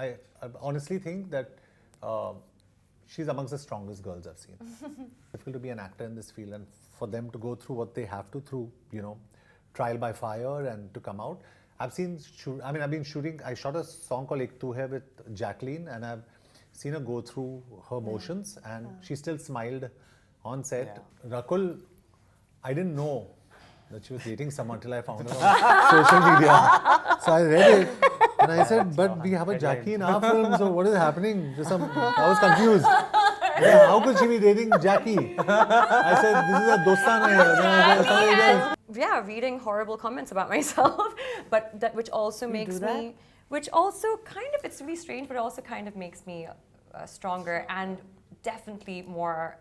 I honestly think that she's amongst the strongest girls I've seen. Difficult to be an actor in this field, and for them to go through what they have to through, trial by fire and to come out. I've been shooting. I shot a song called Ek Tu Hai with Jacqueline, and I've seen her go through her motions, and she still smiled on set. Yeah. Rakul, I didn't know that she was dating someone until I found her on social media. So I read it and I said, but we have a Jackie in our film, so what is happening? I was confused. Yeah, how could she be dating Jackie? I said, this is a dostan. Yeah, reading horrible comments about myself, but which also makes me, it's really strange, but it also kind of makes me stronger and definitely more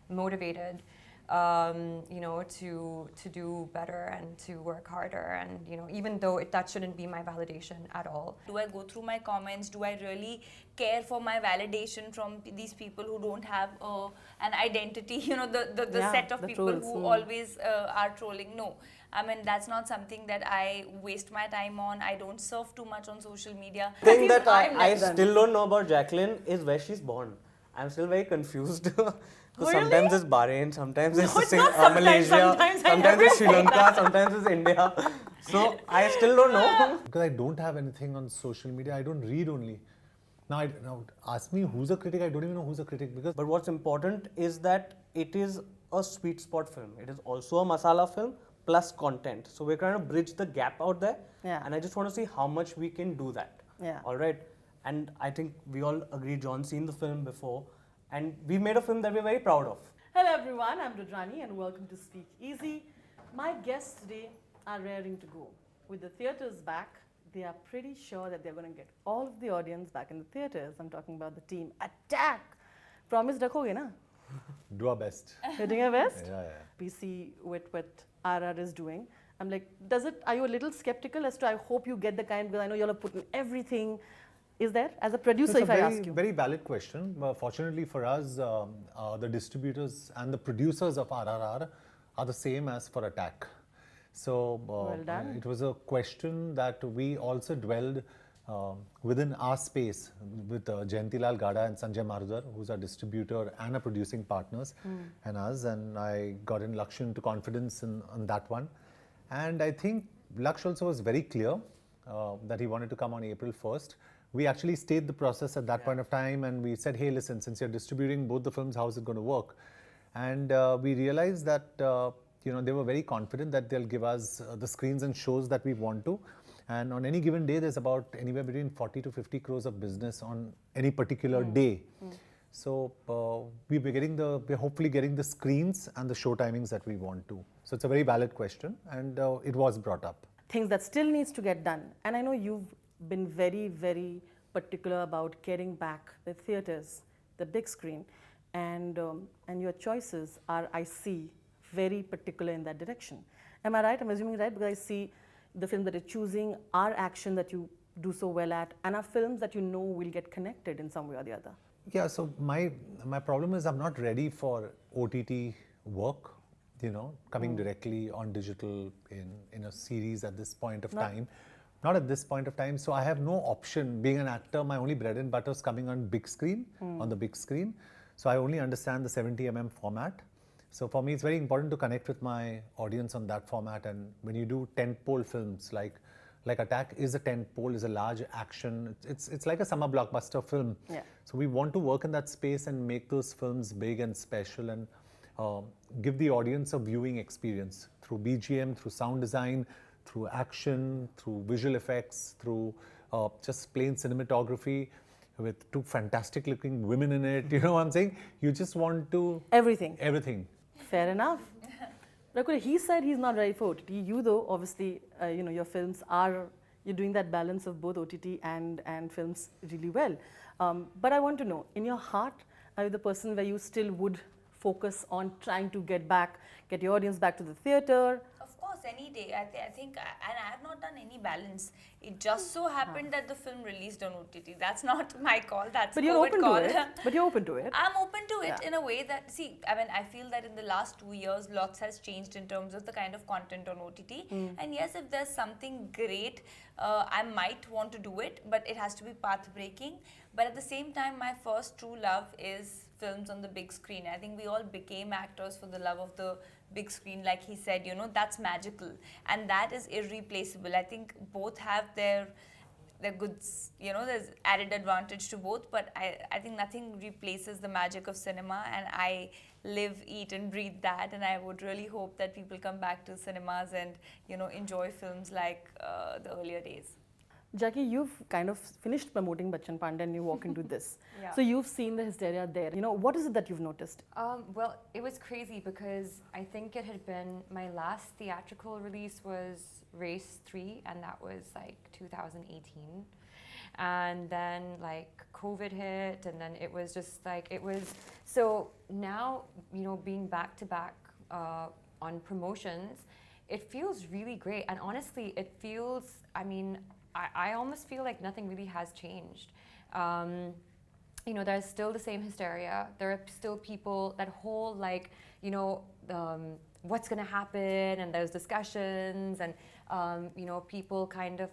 motivated, to do better and to work harder, and even though that shouldn't be my validation at all. Do I go through my comments? Do I really care for my validation from these people who don't have an identity? The set of people trolls, who always are trolling. No, I mean, that's not something that I waste my time on. I don't surf too much on social media. The thing that I still don't know about Jacqueline is where she's born. I'm still very confused. So sometimes it's Bahrain, sometimes it's Malaysia, sometimes it's Sri Lanka, sometimes it's India. So I still don't know. Because I don't have anything on social media, I don't read only. Now ask me who's a critic, I don't even know who's a critic. But what's important is that it is a sweet spot film. It is also a masala film plus content. So we're trying to bridge the gap out there. Yeah. And I just want to see how much we can do that. Yeah. All right. And I think we all agree, John's seen the film before. And we made a film that we're very proud of. Hello everyone, I'm Rudrani and welcome to Speak Easy. My guests today are raring to go. With the theatres back, they are pretty sure that they're going to get all of the audience back in the theatres. I'm talking about the team Attack. Promise rakhoge na? Do our best. You're doing your best? Yeah. We see what RRR is doing. I'm like, are you a little skeptical as to, I hope you get the kind, because I know you all have put in everything. Is there? As a producer, if I ask you. It's a very valid question. Fortunately for us, the distributors and the producers of RRR are the same as for Attack. So well done. It was a question that we also dwelled within our space with Jayantilal Gada and Sanjay Marudar, who's our distributor and our producing partners, and us. And I got in Lakshya into confidence on that one. And I think Lakshya also was very clear that he wanted to come on April 1st. We actually stayed the process at that point of time, and we said, hey, listen, since you're distributing both the films, how is it going to work? And we realized that they were very confident that they'll give us the screens and shows that we want to. And on any given day, there's about anywhere between 40 to 50 crores of business on any particular day. So we're hopefully getting the screens and the show timings that we want to. So it's a very valid question, and it was brought up. Things that still needs to get done. And I know you've been very, very particular about getting back the theatres, the big screen, and your choices are, I see, very particular in that direction. Am I right? I'm assuming right, because I see the films that you're choosing are action that you do so well at, and are films that you know will get connected in some way or the other. Yeah, so my problem is I'm not ready for OTT work, coming directly on digital in a series at this point of time. Not at this point of time. So I have no option. Being an actor, my only bread and butter is coming on big screen, on the big screen. So I only understand the 70mm format. So for me, it's very important to connect with my audience on that format. And when you do tentpole films, like Attack is a tentpole, is a large action. It's like a summer blockbuster film. Yeah. So we want to work in that space and make those films big and special, and give the audience a viewing experience through BGM, through sound design, through action, through visual effects, through just plain cinematography with two fantastic looking women in it. You know what I'm saying? You just want to... Everything. Fair enough. Rakul, he said he's not ready for OTT. You though, obviously, your films are, you're doing that balance of both OTT and films really well. But I want to know, in your heart, are you the person where you still would focus on trying to get your audience back to the theatre? Of course, any day. I think, and I have not done any balance. It just so happened that the film released on OTT. That's not my call. That's But you're COVID open call. to it. But you're open to it. I'm open to it in a way that, see, I mean, I feel that in the last 2 years, lots has changed in terms of the kind of content on OTT. And yes, if there's something great, I might want to do it, but it has to be path breaking. But at the same time, my first true love is films on the big screen. I think we all became actors for the love of the big screen. Like he said, you know, that's magical. And that is irreplaceable. I think both have their goods, you know, there's added advantage to both, but I think nothing replaces the magic of cinema, and I live, eat and breathe that, and I would really hope that people come back to cinemas and, you know, enjoy films like the earlier days. Jackie, you've kind of finished promoting Bachchan Pandey and you walk into this. Yeah. So you've seen the hysteria there. You know, what is it that you've noticed? Well, it was crazy because I think it had been, my last theatrical release was Race 3, and that was like 2018. And then like COVID hit, and then it was just like, it was, so now, you know, being back to back on promotions, it feels really great. And honestly, it feels, I mean, I almost feel like nothing really has changed. You know, there's still the same hysteria. There are still people, that whole like, you know, what's gonna happen, and there's discussions, and you know, people kind of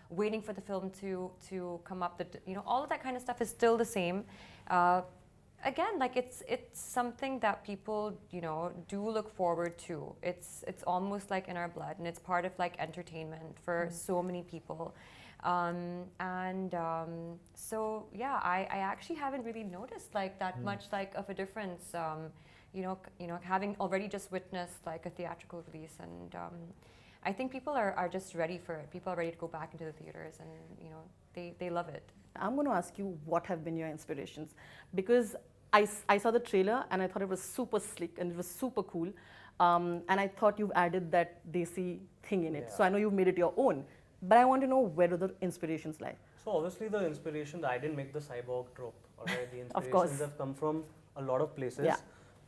waiting for the film to come up. You know, all of that kind of stuff is still the same. Again, like it's something that people, you know, do look forward to. It's almost like in our blood, and it's part of like entertainment for so many people. So yeah, I actually haven't really noticed like that much like of a difference. You know, having already just witnessed like a theatrical release, and I think people are just ready for it. People are ready to go back into the theaters, and you know, they love it. I'm going to ask you what have been your inspirations, because I saw the trailer and I thought it was super slick and it was super cool, and I thought you've added that desi thing in it. So I know you've made it your own, but I want to know where do the inspirations lie. So obviously the inspiration, I didn't make the cyborg trope. Alright, the Of course. inspirations have come from a lot of places. Yeah.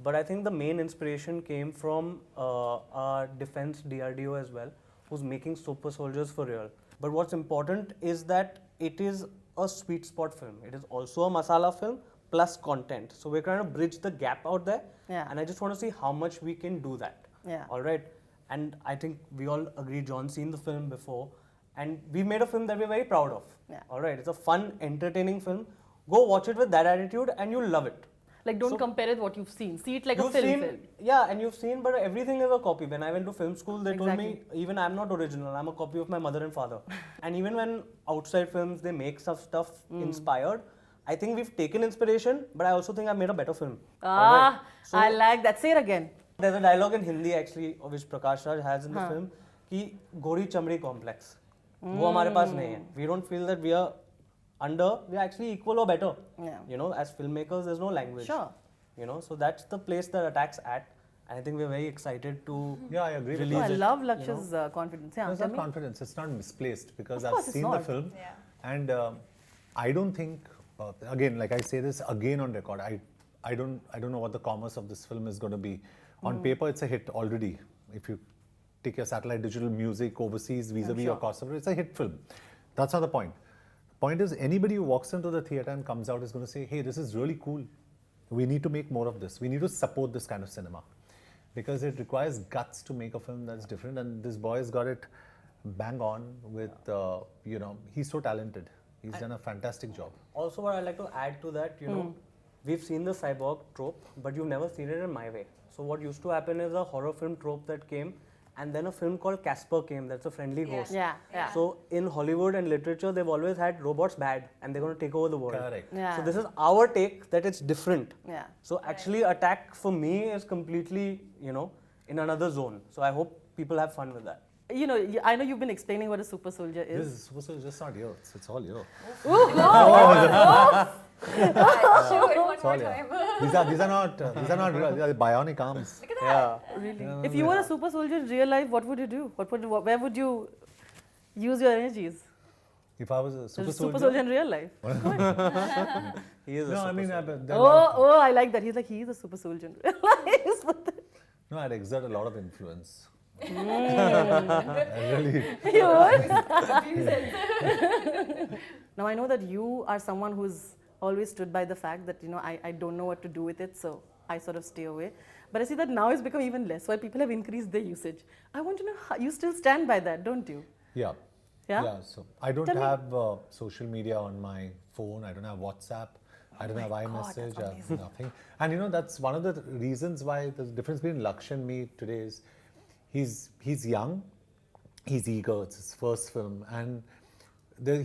But I think the main inspiration came from our defense DRDO as well, who's making super soldiers for real. But what's important is that it is a sweet spot film. It is also a masala film plus content. So we're trying to bridge the gap out there. Yeah. And I just want to see how much we can do that. Yeah. All right. And I think we all agree, John's seen the film before. And we made a film that we're very proud of. Yeah. All right. It's a fun, entertaining film. Go watch it with that attitude and you'll love it. Like, don't compare it with what you've seen. See it like a film. Yeah, and you've seen, but everything is a copy. When I went to film school, they told me, even I'm not original, I'm a copy of my mother and father. And even when outside films, they make stuff inspired, I think we've taken inspiration, but I also think I've made a better film. Ah, so I like that. Say it again. There's a dialogue in Hindi actually, which Prakash Raj has in the film, कि गोरी चमड़ी complex. वो हमारे पास नहीं है. We don't feel that we are actually equal or better. Yeah. You know, as filmmakers, there's no language. Sure. You know, so that's the place that attacks at. And I think we're very excited to I agree with release I it, love Lakshya's confidence. Yeah, It's tell not me. confidence, it's not misplaced, because Of I've course it's seen the not. film Yeah. and I don't think, again, like I say this again on record, I don't know what the commerce of this film is going to be. On paper, it's a hit already. If you take your satellite digital music overseas vis-a-vis your cost of it, it's a hit film. That's not the point. Point is, anybody who walks into the theatre and comes out is going to say, hey, this is really cool. We need to make more of this. We need to support this kind of cinema. Because it requires guts to make a film that's different. And this boy's got it bang on with, you know, he's so talented. He's done a fantastic job. Also, what I'd like to add to that, you know, we've seen the cyborg trope, but you've never seen it in my way. So what used to happen is a horror film trope that came, and then a film called Casper came, that's a friendly ghost. Yeah. So in Hollywood and literature, they've always had robots bad, and they're going to take over the world. Correct. Yeah. So this is our take that it's different. Yeah. So actually, Attack for me is completely, you know, in another zone. So I hope people have fun with that. You know, I know you've been explaining what a super soldier This is. is supposed to just not here. It's all here. Show it one It's all more here. time. These are not real. They are bionic arms. Look at that. Really? If you were a super soldier in real life, what would you do? Where would you use your energies? If I was a super Super soldier, soldier in real life. He is a no, I super mean, soldier. I like that. He's like, he's a super soldier in real life. no, I'd exert a lot of influence Really. Now I know that you are someone who's always stood by the fact that, you know, I don't know what to do with it, so I sort of stay away. But I see that now it's become even less, why people have increased their usage. I want to know, how, you still stand by that, don't you? Yeah. Yeah? Yeah, so I don't Tell me. have social media on my phone. I don't have WhatsApp. I don't have God, iMessage. that's I have amazing. nothing. And you know, that's one of the reasons why the difference between Lakshya and me today is he's young, he's eager. It's his first film, and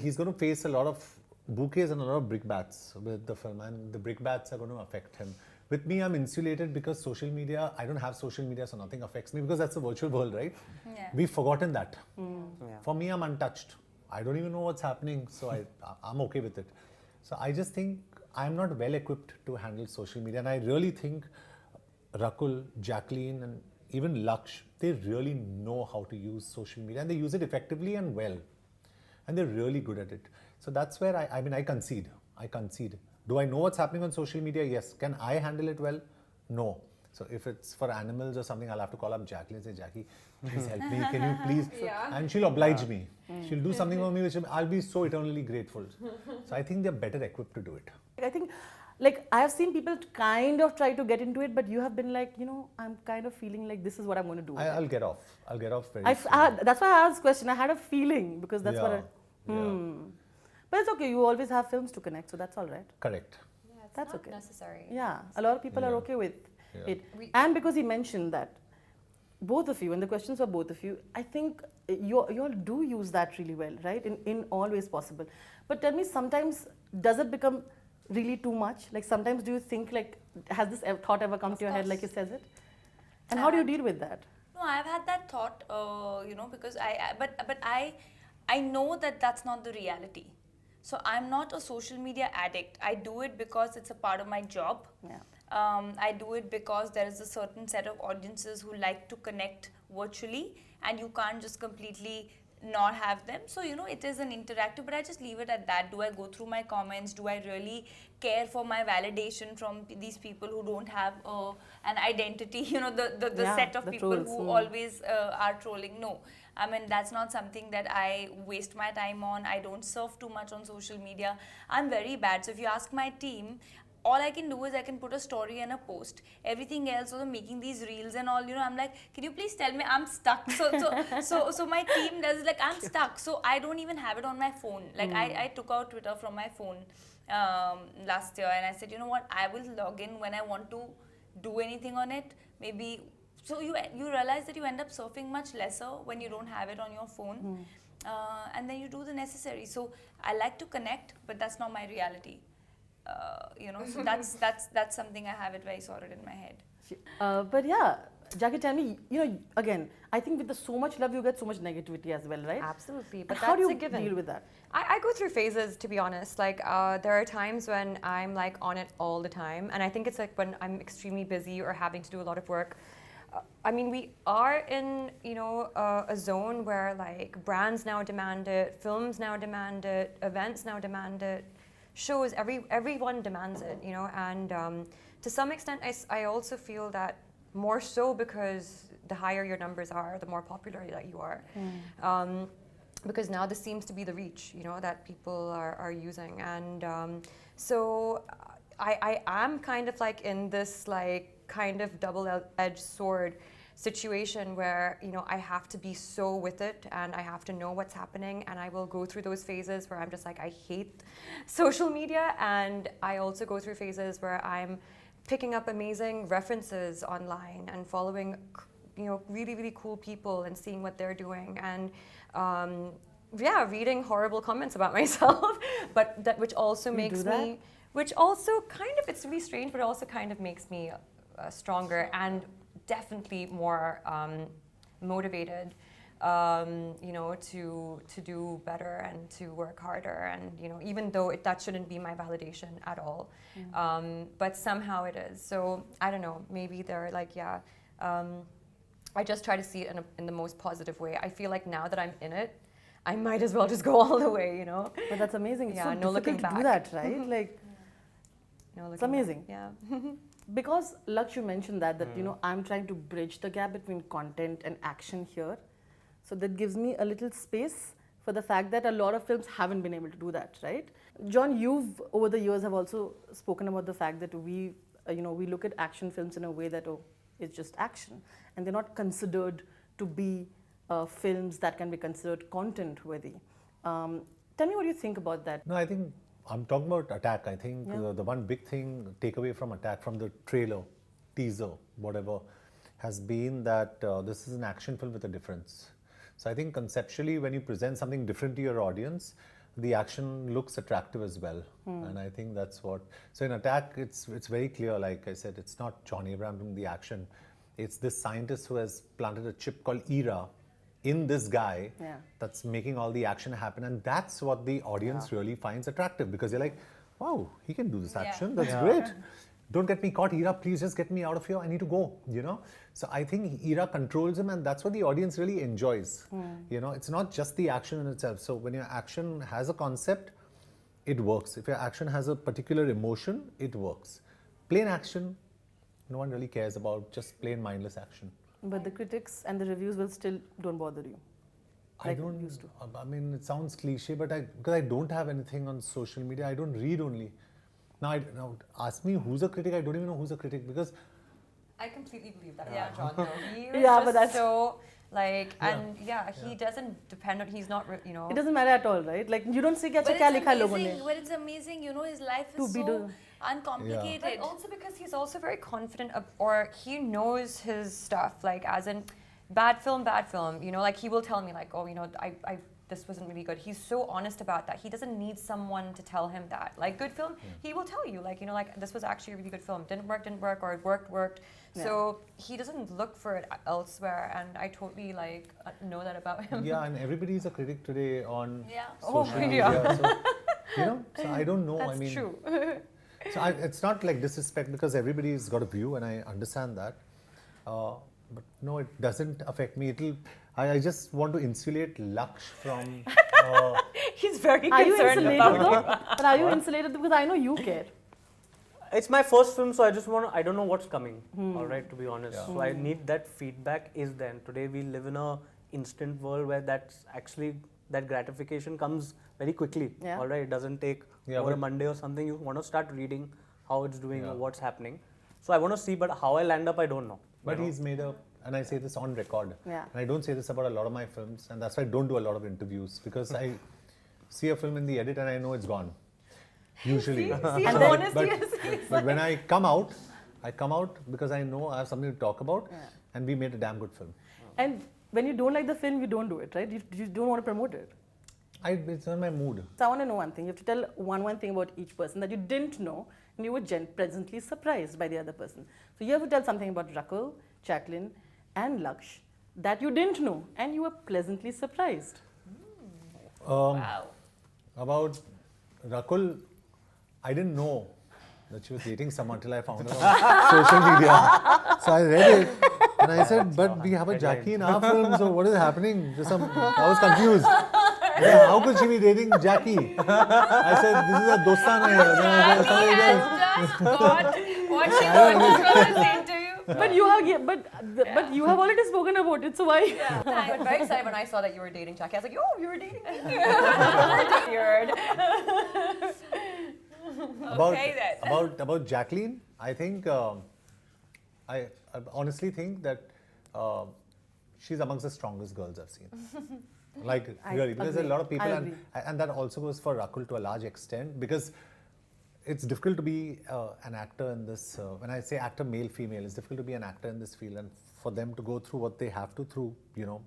he's going to face a lot of bouquets and a lot of brickbats with the film, and the brickbats are going to affect him. With me, I'm insulated because social media, I don't have social media, so nothing affects me because that's a virtual world, right? Yeah. We've forgotten that. Yeah. For me, I'm untouched. I don't even know what's happening, so I'm okay with it. So I just think I'm not well equipped to handle social media, and I really think Rakul, Jacqueline, and even Laksh, they really know how to use social media, and they use it effectively and well, and they're really good at it. So that's where I mean, I concede. Do I know what's happening on social media? Yes. Can I handle it well? No. So if it's for animals or something, I'll have to call up Jacqueline and say, Jackie, please help me. Can you please? Yeah. And she'll oblige me. She'll do something for me which I'll be so eternally grateful. So I think they're better equipped to do it. I think, like, I have seen people kind of try to get into it, but you have been like, you know, I'm kind of feeling like this is what I'm going to do. with it. I'll get off. I'll get off very soon. That's why I asked the question. I had a feeling because that's what I. Yeah. But it's okay. You always have films to connect, so that's all right. Correct. Yeah, it's That's not okay. necessary. Yeah, a lot of people are Yeah. okay with Yeah. it. And because he mentioned that, both of you, and the questions for both of you, I think you all do use that really well, right? In all ways possible. But tell me, sometimes does it become really too much? Like sometimes do you think like, has this thought ever come to your head like he says it? And how do you deal with that? No, I've had that thought, you know, because but I know that that's not the reality. So I'm not a social media addict. I do it because it's a part of my job. Yeah. I do it because there is a certain set of audiences who like to connect virtually, and you can't just completely not have them. So, you know, it is an interactive, but I just leave it at that. Do I go through my comments? Do I really care for my validation from these people who don't have an identity, you know, the Yeah, set of the people trolls, who always are trolling? No. I mean, that's not something that I waste my time on. I don't surf too much on social media. I'm very bad. So if you ask my team, all I can do is I can put a story and a post. Everything else, also making these reels and all, you know, I'm like, can you please tell me I'm stuck? So my team does like, I'm stuck. So I don't even have it on my phone. Like I took out Twitter from my phone last year, and I said, you know what, I will log in when I want to do anything on it. Maybe, so you realize that you end up surfing much lesser when you don't have it on your phone. And then you do the necessary. So I like to connect, but that's not my reality. You know, so that's something I have it very sorted in my head. But yeah, Jackie, tell me, you know, again, I think with so much love, you get so much negativity as well, right? Absolutely. But But how do that's you a given. deal with that? I go through phases, to be honest. Like, there are times when I'm like on it all the time. And I think it's like when I'm extremely busy or having to do a lot of work. I mean, we are in, you know, a zone where like brands now demand it, films now demand it, events now demand it, shows, everyone demands it, you know. And to some extent, I also feel that more so because the higher your numbers are, the more popular that you are. Because now this seems to be the reach, you know, that people are using. And so I am kind of like in this like kind of double-edged sword situation where, you know, I have to be so with it and I have to know what's happening, and I will go through those phases where I'm just like, I hate social media, and I also go through phases where I'm picking up amazing references online and following, you know, really, really cool people and seeing what they're doing, and yeah, reading horrible comments about myself, but that which also makes me, which also kind of, it's really strange, but also kind of makes me stronger and definitely more motivated, you know, to do better and to work harder. And, you know, even though that shouldn't be my validation at all, but somehow it is. So I don't know, maybe they're like, yeah, I just try to see it in the most positive way. I feel like now that I'm in it, I might as well just go all the way, you know. But that's amazing. It's Yeah, so no looking difficult to back. do that, right? Like, No, it's amazing. Yeah. Because Laksh, you mentioned that you know, I'm trying to bridge the gap between content and action here. So that gives me a little space for the fact that a lot of films haven't been able to do that, right? John, you've over the years have also spoken about the fact that we, you know, we look at action films in a way that, oh, it's just action. And they're not considered to be films that can be considered content worthy. Tell me what you think about that. No, I think I'm talking about Attack. I think the one big thing takeaway from Attack, from the trailer, teaser, whatever, has been that this is an action film with a difference. So I think conceptually, when you present something different to your audience, the action looks attractive as well. And I think that's what. So in Attack, it's very clear. Like I said, it's not John Abraham doing the action. It's this scientist who has planted a chip called ERA in this guy that's making all the action happen, and that's what the audience really finds attractive, because you're like, wow, he can do this action, that's great. Don't get me caught, Ira, please just get me out of here, I need to go, you know. So I think Ira controls him, and that's what the audience really enjoys. You know, it's not just the action in itself. So when your action has a concept, it works. If your action has a particular emotion, it works. Plain action, no one really cares about, just plain mindless action. But the critics and the reviews will still don't bother you. I don't used to. I mean, it sounds cliche, but because I don't have anything on social media, I don't read only. Now ask me who's a critic, I don't even know who's a critic, because I completely believe that about John. Though. He was Yeah, just but that's- so like, and he doesn't depend on. He's not, you know. It doesn't matter at all, right? Like you don't say कि अच्छा क्या लिखा है लोगों ने. But it's amazing, you know, his life To is be so uncomplicated. But also because he's also very confident or he knows his stuff, like as in bad film, you know, like he will tell me like, oh, you know, I this wasn't really good. He's so honest about that. He doesn't need someone to tell him that. Like good film, he will tell you like, you know, like this was actually a really good film. Didn't work, or it worked. So he doesn't look for it elsewhere, and I totally like know that about him. Yeah, and everybody is a critic today on Oh, social yeah. media. So, you know, so I don't know. That's I mean, true. so it's not like disrespect, because everybody's got a view, and I understand that. But no, it doesn't affect me. I just want to insulate Laksh from. He's very Are you concerned insulated about though? But are you insulated because I know you care. It's my first film, so I don't know what's coming, all right, to be honest. So I need that feedback is then. Today we live in a instant world where that's actually, that gratification comes very quickly, all right? It doesn't take over a Monday or something. You want to start reading how it's doing or what's happening. So I want to see, but how I land up, I don't know. But he's made a, and I say this on record, Yeah. and I don't say this about a lot of my films, and that's why I don't do a lot of interviews, because I see a film in the edit and I know it's gone. Usually. See how honest he is. But when I come out because I know I have something to talk about, and we made a damn good film. And when you don't like the film, you don't do it, right? You don't want to promote it. It's on my mood. So I want to know one thing. You have to tell one thing about each person that you didn't know, and you were pleasantly surprised by the other person. So you have to tell something about Rakul, Jacqueline, and Laksh that you didn't know, and you were pleasantly surprised. Wow. About Rakul, I didn't know that she was dating someone till I found her on social media. So I read it and I said, but we have a Jackie in our film, so what is happening? I was confused. Yeah, how could she be dating Jackie? I said, this is a dostana. Jackie has just got what she wanted from this interview. But you have already spoken about it, so why? I was very excited when I saw that you were dating Jackie. I was like, oh, you were dating me. Weird. About Jacqueline, I think, I honestly think that she's amongst the strongest girls I've seen. Like, really, because there are a lot of people, and that also goes for Rakul to a large extent, because it's difficult to be an actor in this, when I say actor, male, female, it's difficult to be an actor in this field, and for them to go through what they have to through, you know,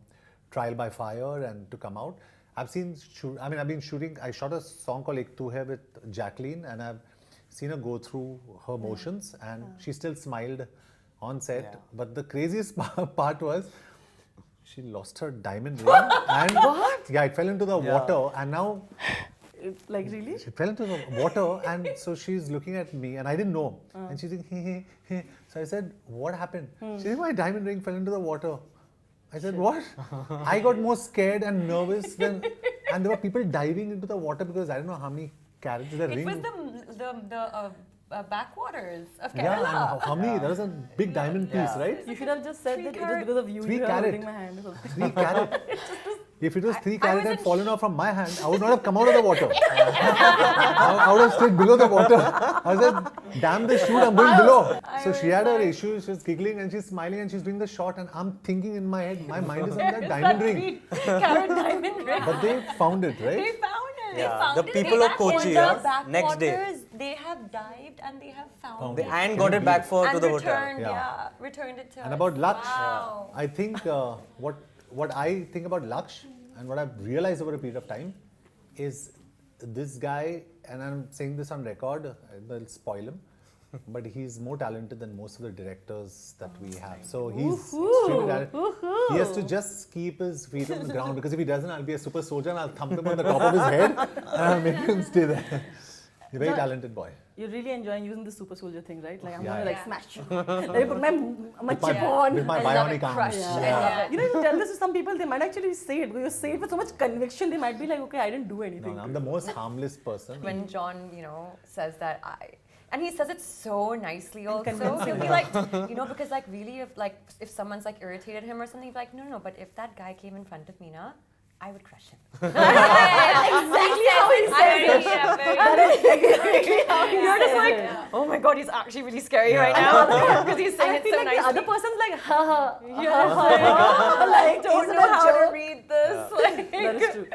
trial by fire and to come out. I've been shooting, I shot a song called Ek Tu Hai with Jacqueline, and I've seen her go through her motions, and she still smiled on set. But the craziest part was, she lost her diamond ring. And what? Yeah, it fell into the water, and now... Like, really? It fell into the water, and so she's looking at me, and I didn't know. And she's like, hey. So I said, what happened? She said, my diamond ring fell into the water. I said, what? I got more scared and nervous and there were people diving into the water because I don't know how many carats the ring. It was the backwaters of Yeah, Kerala. and how many? That was a big diamond piece, right? You should have just said that it is because of you. 3 you are carat. holding my hand or something. 3 carat. If it was 3 carat and wasn't fallen off from my hand, I would not have come out of the water. I would have stayed below the water. I said, damn the shoot, I'm going below. So she had her issue, she's giggling and she's smiling and she's doing the shot, and I'm thinking in my head, my mind is on that diamond ring. Carat diamond ring. But they found it, They right? found it. Yeah, the found it people of back Kochi, In yeah, the next day. backwaters, they have dived and they have found it. And got it back to And the hotel. returned, Yeah. returned it to And us. about Laksh, Wow. I think what I think about Laksh and what I've realized over a period of time is this guy, and I'm saying this on record, I'll spoil him, but he's more talented than most of the directors that we have. So he's extremely talented. He has to just keep his feet on the ground, because if he doesn't, I'll be a super soldier and I'll thump him on the top of his head and I'll make him stay there. He's a very talented boy. You're really enjoying using the super soldier thing, right? Like I'm Yeah, gonna like yeah. smash you. Let me put my chip my- on. with my I love it, bionic arms. crush. Yeah. You know, you tell this to some people, they might actually say it. Because you say it with so much conviction, they might be like, okay, I didn't do anything. No, I'm the most harmless person. When John, says that and he says it so nicely also. convincing. He'll be like, because like really if someone's like irritated him or something, he'll be like, no, but if that guy came in front of me, I would crush him. Exactly how he says it. Very You're just like, oh my god, he's actually really scary right now because he's saying I it feel so like nicely. the other person's like, ha ha. I don't isn't know it how joke? to read this. Like, That is true.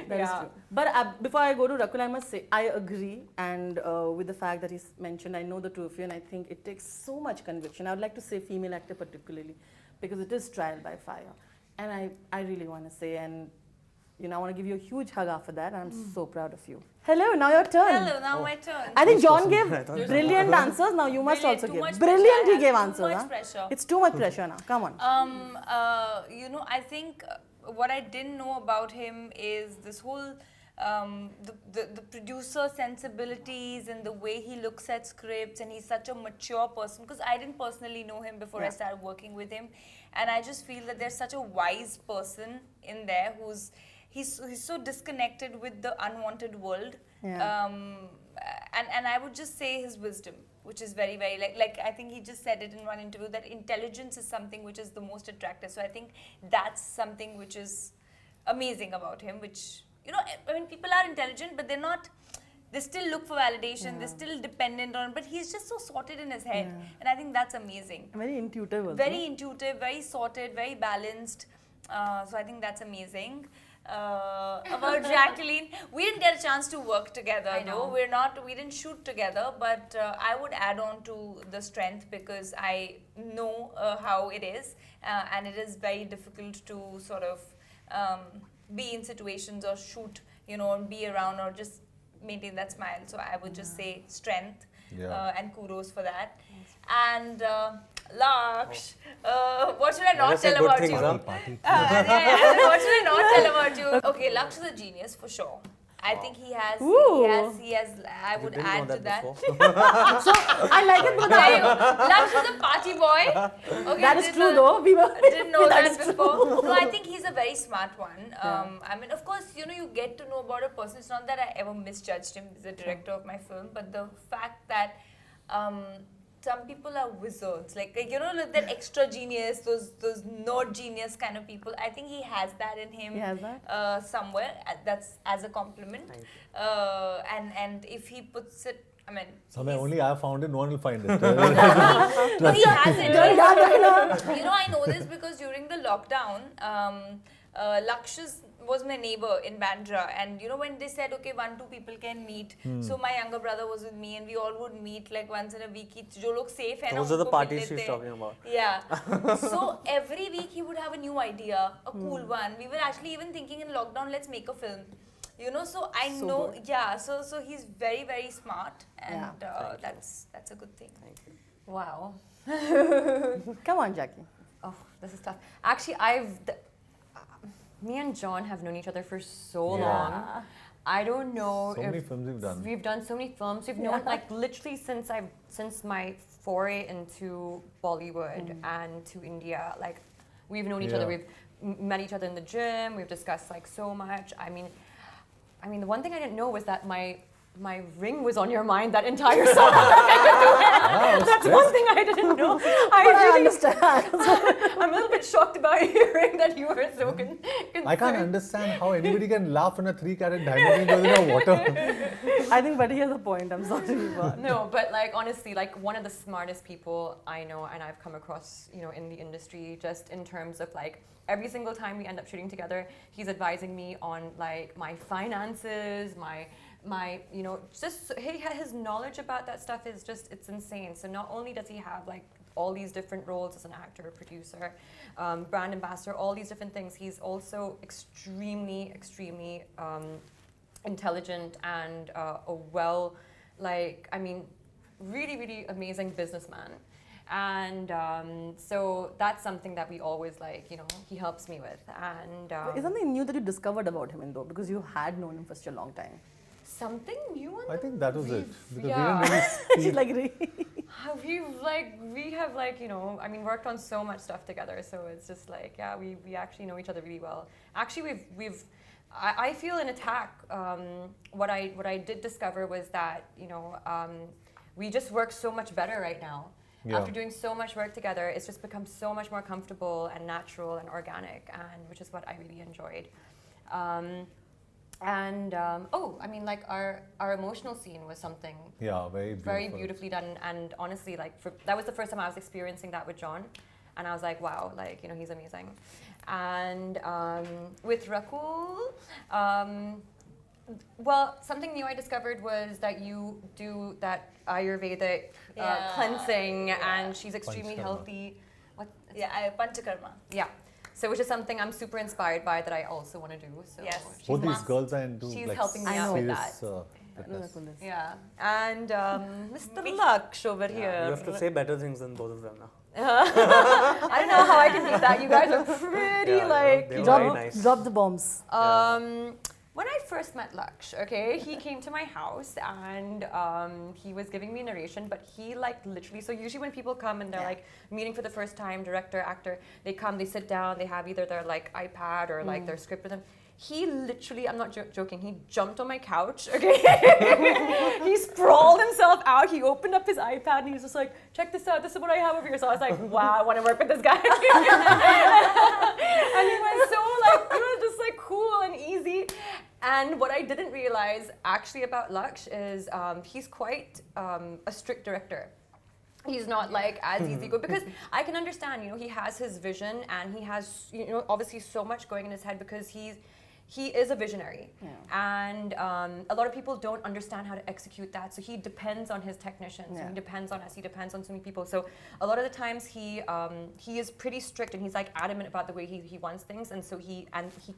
That is Yeah. true. But before I go to Rakul, I must say I agree, and with the fact that he's mentioned, I know the two of you, and I think it takes so much conviction. I would like to say female actor particularly, because it is trial by fire, and I really want to say, and I want to give you a huge hug after that, and I'm so proud of you. Hello, now your turn. Hello, now my turn. I think John gave brilliant answers. Now you must Brilliant, also too give. much Brilliant, pressure. he gave Too answers. much huh? pressure. It's too much pressure now. Come on. I think what I didn't know about him is this whole the producer sensibilities and the way he looks at scripts, and he's such a mature person, because I didn't personally know him before I started working with him, and I just feel that there's such a wise person in there he's so disconnected with the unwanted world. Yeah. And I would just say his wisdom, which is very, very like I think he just said it in one interview, that intelligence is something which is the most attractive. So I think that's something which is amazing about him, which, I mean, people are intelligent, but they still look for validation, they're still dependent on, but he's just so sorted in his head. And I think that's amazing. Very intuitive also. Very intuitive, very sorted, very balanced. So I think that's amazing. About Jacqueline, we didn't get a chance to work together though. We didn't shoot together, but I would add on to the strength, because I know how it is, and it is very difficult to sort of be in situations or shoot, and be around or just maintain that smile. So I would just say strength, and kudos for that. And Laksh, what should I not tell about you? What should I not tell about you? Okay, Laksh is a genius for sure. I think he has. I would add to that. So I like it because Laksh is a party boy. Okay, that is true though. We didn't know that that is before. No, I think he's a very smart one. I mean, of course, you get to know about a person. It's not that I ever misjudged him as a director of my film, but the fact that some people are wizards, like that extra genius, those nerd genius kind of people. I think he has that in him. He has that? Somewhere. That's as a compliment. And if he puts it, I mean, Somewhere only I found it, no one will find it. no, he has it. I know this because during the lockdown, Lakshya was my neighbor in Bandra, and when they said, okay, 1-2 people can meet, so my younger brother was with me, and we all would meet like once in a week. Jo log safe hai na, Those are the unko parties mil she's lete. talking about. Yeah. So every week he would have a new idea, a cool one. We were actually even thinking in lockdown, let's make a film. So I know, so he's very, very smart, and that's a good thing. Thank you. wow. Come on, Jackie. Oh, this is tough. Actually, me and John have known each other for so long. I don't know So many films we've done. We've done so many films. We've known like literally since my foray into Bollywood and to India. Like we've known each other. We've met each other in the gym. We've discussed like so much. I mean, the one thing I didn't know was that my my ring was on your mind that entire song. That's one thing I didn't know. I understand. I'm a little bit shocked about hearing that you were so concerned. I can't understand how anybody can laugh when a 3-carat diamond ring goes in a water. I think Buddy has a point. I'm sorry. But No, but like honestly, like one of the smartest people I know and I've come across, you know, in the industry, just in terms of like every single time we end up shooting together, he's advising me on like my finances, my you know, just his knowledge about that stuff is just, it's insane. So not only does he have like all these different roles as an actor, producer, brand ambassador, all these different things, he's also extremely intelligent and really, really amazing businessman. And so that's something that we always like, you know, he helps me with. And is something new that you discovered about him, though, because you had known him for such a long time? something new on I think that was it. Because yeah. we didn't really She's like, we have like, you know, I mean, worked on so much stuff together. So it's just like, yeah, we actually know each other really well. Actually, I feel in Attack, what I did discover was that, you know, we just work so much better right now. Yeah. After doing so much work together, it's just become so much more comfortable and natural and organic, and which is what I really enjoyed. I mean, like our emotional scene was something very beautifully done, and honestly, like that was the first time I was experiencing that with John, and I was like, wow, like, you know, he's amazing. And with Rakul, well, something new I discovered was that you do that Ayurvedic cleansing, and she's extremely healthy. Panchakarma. Yeah. So which is something I'm super inspired by that I also want to do. So yes. Both these girls are into she's like helping me out with that. fitness. Yeah. And Mr. Laksh over here. You have to say better things than both of them now. I don't know how I can beat that. You guys are pretty like, they're you very know. nice. drop the bombs. When I first met Laksh, okay, he came to my house and he was giving me narration, but he like literally, so usually when people come and they're like meeting for the first time, director, actor, they come, they sit down, they have either their like iPad or like their script with them. He literally, I'm not joking, he jumped on my couch, okay? He sprawled himself out, he opened up his iPad and he was just like, check this out, this is what I have over here. So I was like, wow, I want to work with this guy. And he was so like, you know, just like cool and easy. And what I didn't realize actually about Laksh is he's quite a strict director. He's not like as easy go, because I can understand, you know, he has his vision and he has, you know, obviously so much going in his head because he is a visionary. Yeah. And a lot of people don't understand how to execute that. So he depends on his technicians. Yeah. He depends on us. He depends on so many people. So a lot of the times he is pretty strict and he's like adamant about the way he wants things. And so he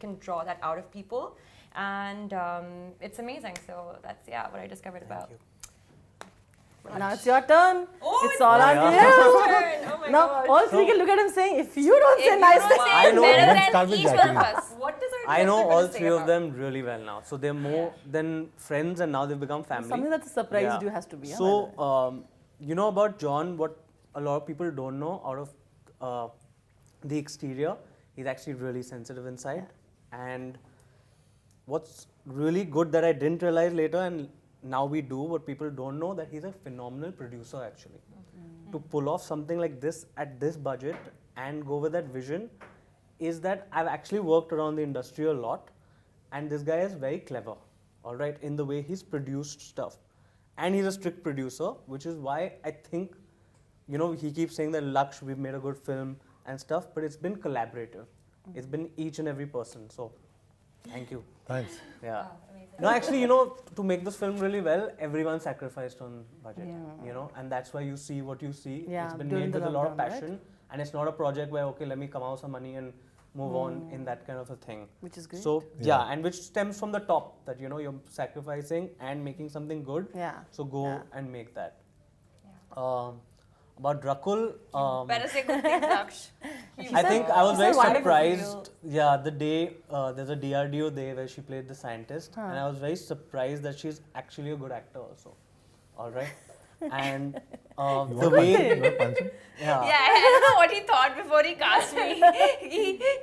can draw that out of people. And it's amazing. So that's, what I discovered about. Now it's your turn. Oh, it's all on you. Oh my now gosh. all three can look at him saying, if you don't say nice things, I know. Let's start with each one Jacqueline. of us. What does our I know director all gonna say three of about? them really well now. So they're more than friends and now they've become family. something that surprised you has to be. So, you know about John, what a lot of people don't know out of the exterior, he's actually really sensitive inside. Yeah. And what's really good that I didn't realize later, and now we do, what people don't know, that he's a phenomenal producer actually. To pull off something like this at this budget and go with that vision is that I've actually worked around the industry a lot, and this guy is very clever, all right, in the way he's produced stuff. And he's a strict producer, which is why I think, you know, he keeps saying that Laksh, we've made a good film and stuff, but it's been collaborative. It's been each and every person. So, thank you. Thanks. Yeah. No, actually, you know, to make this film really well, everyone sacrificed on budget, you know, and that's why you see what you see. Yeah, it's been during made with the a lot of lockdown, passion, right? and it's not a project where, okay, let me come out some money and move on in that kind of a thing. Which is great. So, yeah, and which stems from the top, that, you know, you're sacrificing and making something good. Yeah. So go and make that. About Rakul, Better say good things, Laksh. I think I was very wonderful surprised. Yeah, the day there's a DRDO day where she played the scientist, and I was very surprised that she's actually a good actor also. All right. And You the want punch him? way, You want punch him? yeah, Yeah, I don't know what he thought before he cast me.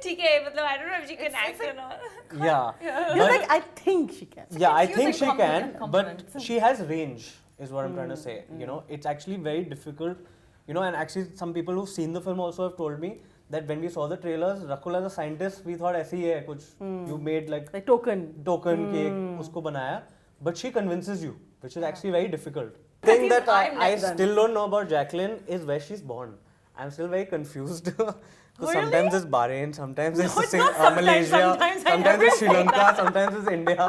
ठीक है, मतलब I don't know if she can act or not. yeah, You're but- like, I think she can. yeah, I think confusing she can, compliment. but she has range, is what I'm trying to say. You know, it's actually very difficult. You know, and actually, some people who've seen the film also have told me that when we saw the trailers, Rakul as a scientist, we thought ऐसे ही है कुछ. You made like Like token. token के उसको बनाया, but she convinces you, which is actually very difficult. The thing that I still don't know about Jacqueline is where she's born. I'm still very confused. Because sometimes it's Bahrain, sometimes it's Malaysia, sometimes it's Sri Lanka, sometimes it's India.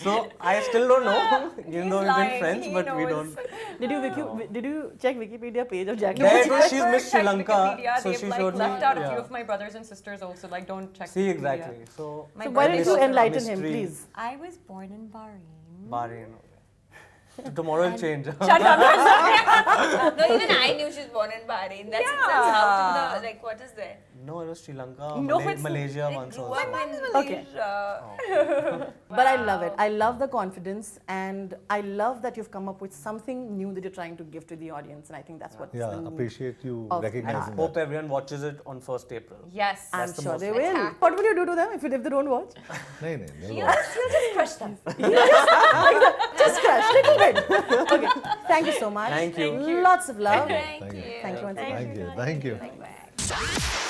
So I still don't know, even though we've been friends, but we don't. Did you check Wikipedia page of Jacqueline? There it was, she's Miss Sri Checked Lanka, Wikipedia, so they've, she like, showed me. left out a few yeah. of my brothers and sisters also. Like, don't check. See, Wikipedia. exactly. So, My So why don't birthday you is also enlighten him, mystery. please? I was born in Bahrain. Bahrain. Tomorrow will change. Shut up. No, even I knew she was born in Bahrain. That's how to the, like, what is there? No, it was Sri Lanka, No, it's- Malaysia Like, once grew also. up in Okay. Malaysia. But I love it. I love the confidence, and I love that you've come up with something new that you're trying to give to the audience, and I think that's what. Yeah, appreciate you Of- I recognizing hope that. everyone watches it on 1st April. Yes. I'm the sure most they will. attack. What will you do to them if they don't watch? No, no, You'll just crush them. Just crush, little bit. Okay. Thank you so much. Thank you. Lots of love. Thank Thank you. you. Thank you once again. Thank you. Thank you. Bye.